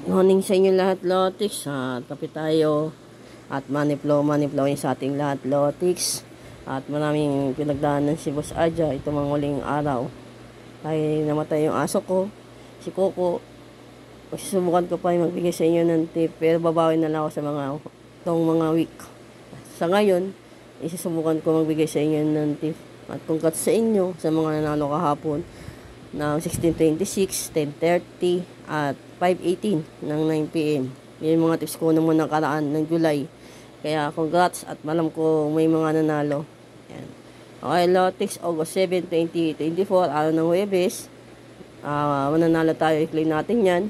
Morning sa inyo lahat, Lotix. Tabi tayo at money flow yung sa ating lahat, Lotix. At maraming pinagdaanan si Boss Aja ito mga huling araw. Ay namatay yung aso ko, si Coco. Susubukan ko pa yung magbigay sa inyo ng tip, pero babawi na lang ako sa mga week. Sa ngayon, isusubukan ko magbigay sa inyo ng tip. At congrats sa inyo sa mga nanalo kahapon ng 16:26, 10:30 at 5:18 ng 9 PM. Yan yung mga tips ko naman nakaraan ng July. Kaya congrats at malam ko may mga nanalo. Yan. Okay, Lotix, August 7, 2024, araw ng Huwebes. Mananalo tayo, i-claim natin yan.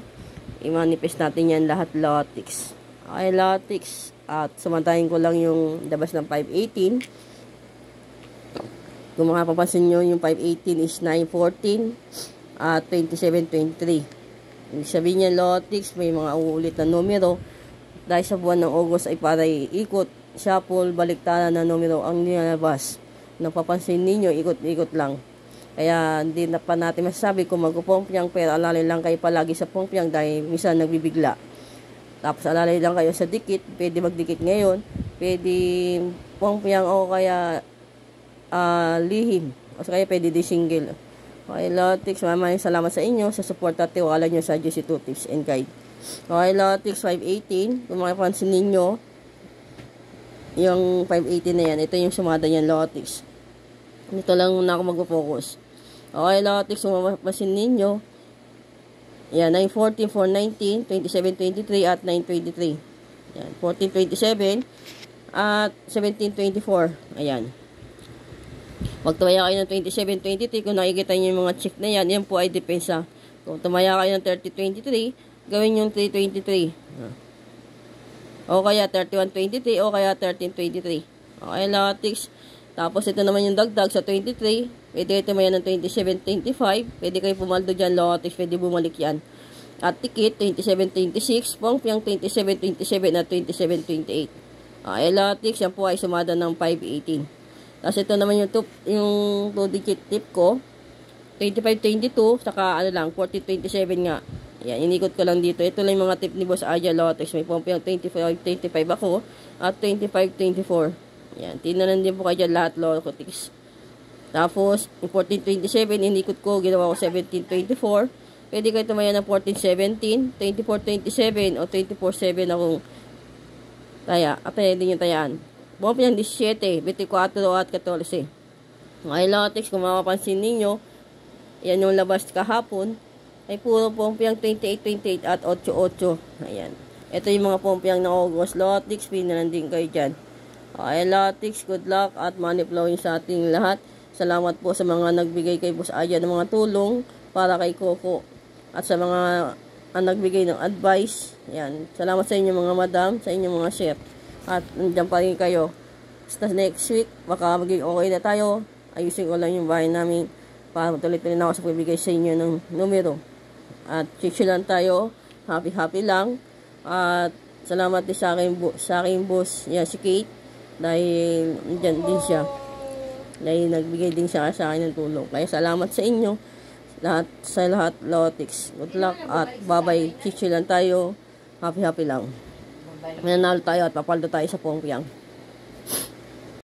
I-manifest natin yan lahat, Lotix. Okay, Lotix. At samantahin ko lang yung labas ng 5:18. Kung makapapansin nyo, yung 5:18 is 9:14 at 27:23. Ibig sabihin niya, Lotix, may mga uulit na numero. Dahil sa buwan ng August ay para ikot, shuffle, baliktaran na numero ang nilalabas. Napapansin ninyo, ikot-ikot lang. Kaya hindi na pa natin masasabi kung magpupompyang, pero alalay lang kayo palagi sa pompyang dahil minsan nagbibigla. Tapos alalay lang kayo sa dikit, pwede magdikit ngayon, pwede pompyang o kaya lihim. O kaya pwede di single. Okay, Lotix, maraming salamat sa inyo sa support at tiwala nyo sa GC2 Tips and Guide. Okay, Lotix, 5:18. Kung makapansin ninyo, yung 5:18 na yan, ito yung sumada niyan, Lotix. Ito lang muna ako mag-focus. Okay, Lotix, kung makapansin ninyo, yan, 9:14, 4:19, 27:23 at 9:23. Yan, 14:27 at 17:24. Ayan. Pag tumaya kayo ng 27-23, kung nakikita nyo yung mga check na yan, yan po ay depensa. Kung tumaya kayo ng 30-23, gawin yung 3-23. O kaya 31-23, o kaya 13-23. Okay, Lotix. Tapos ito naman yung dagdag sa 23. Pwede kayo tumaya ng 27-25. Pwede kayo pumaldo dyan, Lotix. Pwede bumalik yan. At tikit, 27-26. Pongpyang 27-27 at 27-28. Okay, Lotix. Yan po ay sumada ng 5-18. Tapos ito naman yung 2-digit tip ko. 25-22, saka 40-27 nga. Ayan, inikot ko lang dito. Ito lang yung mga tip ni Boss Aja, Lotix. May pompyang 25-25 ako at 25-24. Ayan, tinanan din po kayo dyan lahat, Lotix. Tapos, yung 14-27, inikot ko, ginawa ko 17-24. Pwede kayo tumaya ng 14-17, 24-27 o 24-7 akong taya. Pwede nyo tayaan. Pompyang 17, 24 at 14. Okay, Lotix, kung makapansin ninyo, yan yung labas kahapon, ay puro pompyang 28-28 at 8-8. Ayan. Ito yung mga pompyang na August, Lotix, pinanan din kayo dyan. Okay, Lotix, good luck at money flowing sa ating lahat. Salamat po sa mga nagbigay kay Boss Aja ng mga tulong para kay Coco. At sa mga nagbigay ng advice. Ayan. Salamat sa inyo mga madam, sa inyo mga chef. At nandiyan pa rin kayo. Basta next week, baka maging okay na tayo. Ayusin ko lang yung bahay namin para matuloy-tuloy na ako sa pagbigay sa inyo ng numero. At chill lang tayo. Happy lang. At salamat din sa aking boss, yan, si Kate. Dahil nandiyan din siya. Dahil nagbigay din siya sa akin ng tulong. Kaya salamat sa inyo. Sa lahat, Lotix. Good luck at bye-bye. Chill lang tayo. Happy lang. Mananalo tayo at papaldo tayo sa pompyang.